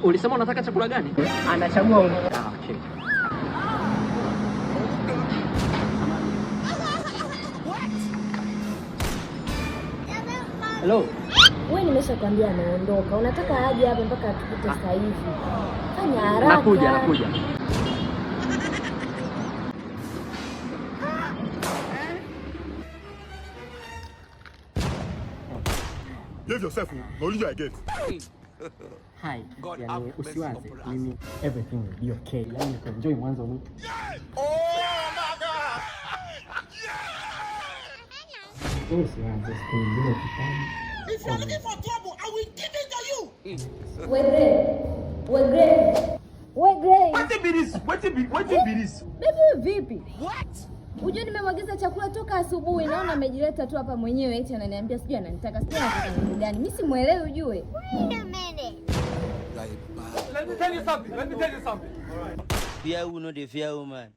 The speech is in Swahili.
Ulisema unataka chakula gani? Anachagua okay. Hello. Wewe nimeshakwambia naondoka. Unataka aje hapa mpaka tukute sasa hivi? Fanya haraka. Nakuja. Behave yourself, no only you I get. Hi. Yani usiwaze. Mimi everything will be okay. Yani niko enjoy mwanzo mimi. Oh my god. Usiwaze sikilize kitabu. If you're looking for trouble, I will give it to you. Wewe What be this? What be this? Baby vipi? What? Unajua nimemwagiza chakula toka asubuhi, naona amejileta tu hapa mwenyewe eti ananiambia sijui ananitaka sijui anataka nini gani. Mimi simuelewi ujue. Wait a minute. Let me tell you something. All right. Fear who know the fear woman.